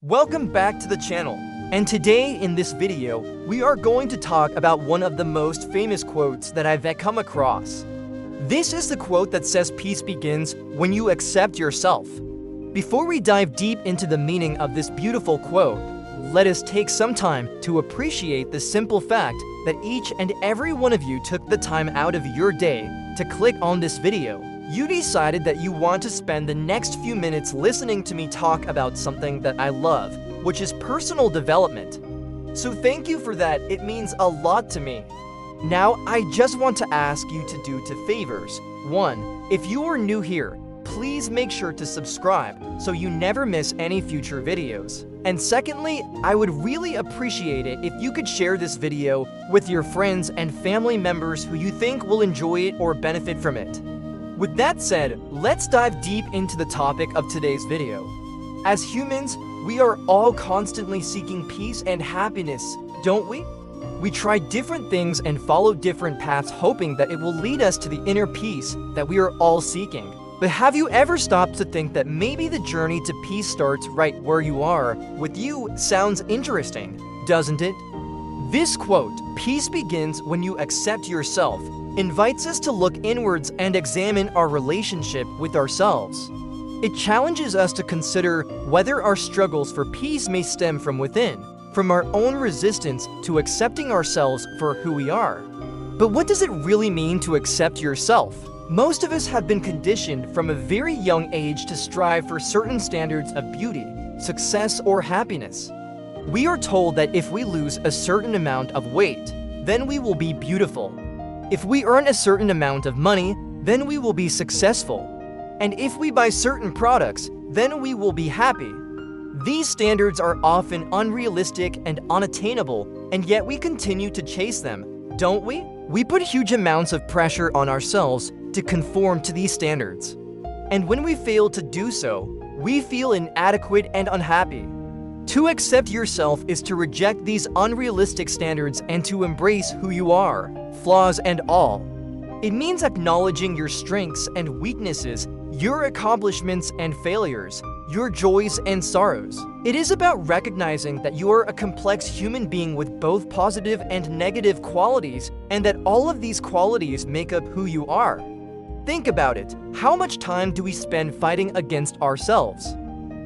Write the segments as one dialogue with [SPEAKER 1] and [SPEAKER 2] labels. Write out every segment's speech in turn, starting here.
[SPEAKER 1] Welcome back to the channel, and today in this video, we are going to talk about one of the most famous quotes that I've come across. This is the quote that says peace begins when you accept yourself. Before we dive deep into the meaning of this beautiful quote, let us take some time to appreciate the simple fact that each and every one of you took the time out of your day to click on this video. You decided that you want to spend the next few minutes listening to me talk about something that I love, which is personal development. So thank you for that, it means a lot to me. Now, I just want to ask you to do two favors. 1. If you are new here, please make sure to subscribe so you never miss any future videos. And secondly, I would really appreciate it if you could share this video with your friends and family members who you think will enjoy it or benefit from it. With that said, let's dive deep into the topic of today's video. As humans, we are all constantly seeking peace and happiness, don't we? We try different things and follow different paths hoping that it will lead us to the inner peace that we are all seeking. But have you ever stopped to think that maybe the journey to peace starts right where you are with you? Sounds interesting, doesn't it? This quote, "Peace begins when you accept yourself," invites us to look inwards and examine our relationship with ourselves. It challenges us to consider whether our struggles for peace may stem from within, from our own resistance to accepting ourselves for who we are. But what does it really mean to accept yourself? Most of us have been conditioned from a very young age to strive for certain standards of beauty, success, or happiness. We are told that if we lose a certain amount of weight, then we will be beautiful. If we earn a certain amount of money, then we will be successful. And if we buy certain products, then we will be happy. These standards are often unrealistic and unattainable, and yet we continue to chase them, don't we? We put huge amounts of pressure on ourselves to conform to these standards. And when we fail to do so, we feel inadequate and unhappy. To accept yourself is to reject these unrealistic standards and to embrace who you are, flaws and all. It means acknowledging your strengths and weaknesses, your accomplishments and failures, your joys and sorrows. It is about recognizing that you are a complex human being with both positive and negative qualities, and that all of these qualities make up who you are. Think about it. How much time do we spend fighting against ourselves?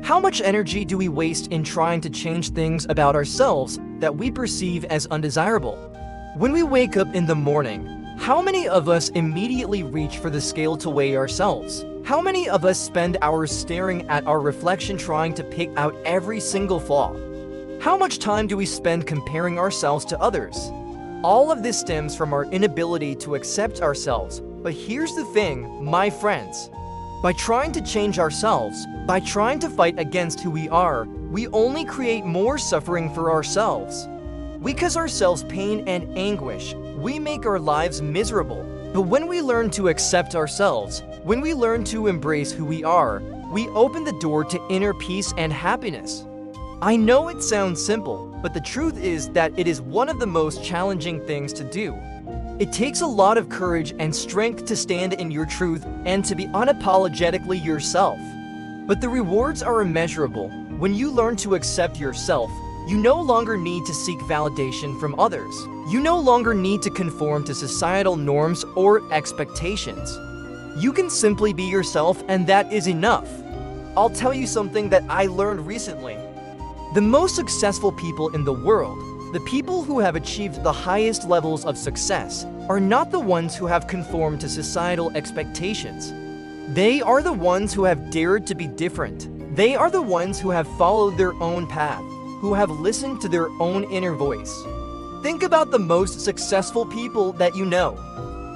[SPEAKER 1] How much energy do we waste in trying to change things about ourselves that we perceive as undesirable? When we wake up in the morning, how many of us immediately reach for the scale to weigh ourselves? How many of us spend hours staring at our reflection trying to pick out every single flaw? How much time do we spend comparing ourselves to others? All of this stems from our inability to accept ourselves. But here's the thing, my friends. By trying to change ourselves, by trying to fight against who we are, we only create more suffering for ourselves. We cause ourselves pain and anguish. We make our lives miserable. But when we learn to accept ourselves, when we learn to embrace who we are, we open the door to inner peace and happiness. I know it sounds simple, but the truth is that it is one of the most challenging things to do. It takes a lot of courage and strength to stand in your truth and to be unapologetically yourself. But the rewards are immeasurable. When you learn to accept yourself, you no longer need to seek validation from others. You no longer need to conform to societal norms or expectations. You can simply be yourself, and that is enough. I'll tell you something that I learned recently. The most successful people in the world, the people who have achieved the highest levels of success, are not the ones who have conformed to societal expectations. They are the ones who have dared to be different. They are the ones who have followed their own path, who have listened to their own inner voice. Think about the most successful people that you know.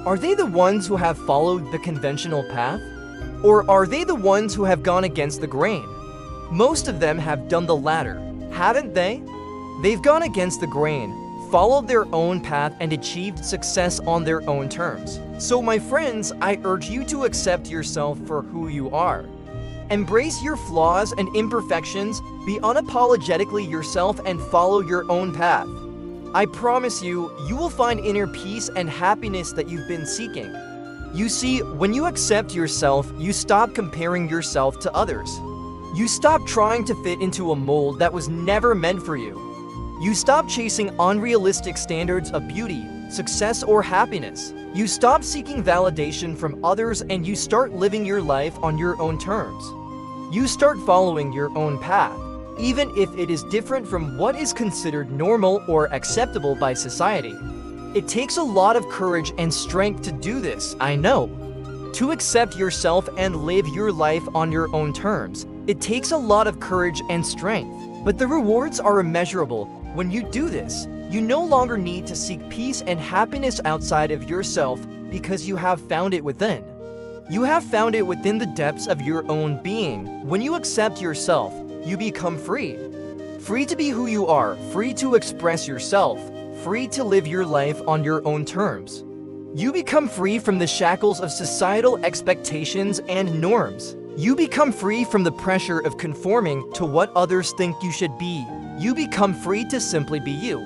[SPEAKER 1] Are they the ones who have followed the conventional path? Or are they the ones who have gone against the grain? Most of them have done the latter, haven't they? They've gone against the grain, followed their own path, and achieved success on their own terms. So my friends, I urge you to accept yourself for who you are. Embrace your flaws and imperfections, be unapologetically yourself, and follow your own path. I promise you, you will find inner peace and happiness that you've been seeking. You see, when you accept yourself, you stop comparing yourself to others. You stop trying to fit into a mold that was never meant for you. You stop chasing unrealistic standards of beauty, success, or happiness. You stop seeking validation from others and you start living your life on your own terms. You start following your own path, even if it is different from what is considered normal or acceptable by society. It takes a lot of courage and strength to do this, I know. To accept yourself and live your life on your own terms, it takes a lot of courage and strength. But the rewards are immeasurable. When you do this, you no longer need to seek peace and happiness outside of yourself because you have found it within. You have found it within the depths of your own being. When you accept yourself, you become free. Free to be who you are, free to express yourself, free to live your life on your own terms. You become free from the shackles of societal expectations and norms. You become free from the pressure of conforming to what others think you should be. You become free to simply be you.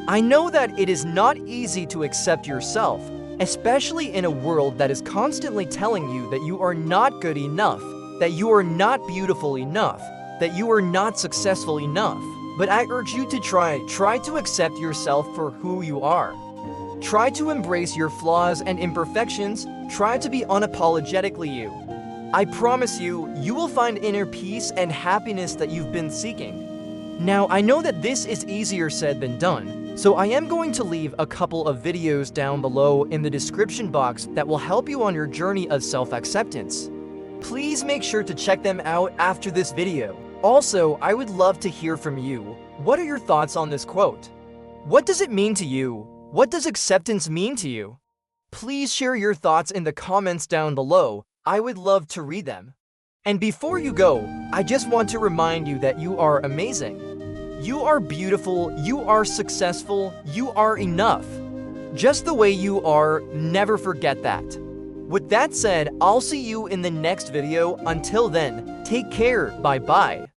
[SPEAKER 1] I know that it is not easy to accept yourself, especially in a world that is constantly telling you that you are not good enough, that you are not beautiful enough, that you are not successful enough. But I urge you to try to accept yourself for who you are. Try to embrace your flaws and imperfections. Try to be unapologetically you. I promise you, you will find inner peace and happiness that you've been seeking. Now, I know that this is easier said than done, so I am going to leave a couple of videos down below in the description box that will help you on your journey of self-acceptance. Please make sure to check them out after this video. Also, I would love to hear from you. What are your thoughts on this quote? What does it mean to you? What does acceptance mean to you? Please share your thoughts in the comments down below. I would love to read them. And before you go, I just want to remind you that you are amazing. You are beautiful, you are successful, you are enough. Just the way you are, never forget that. With that said, I'll see you in the next video. Until then, take care, bye-bye.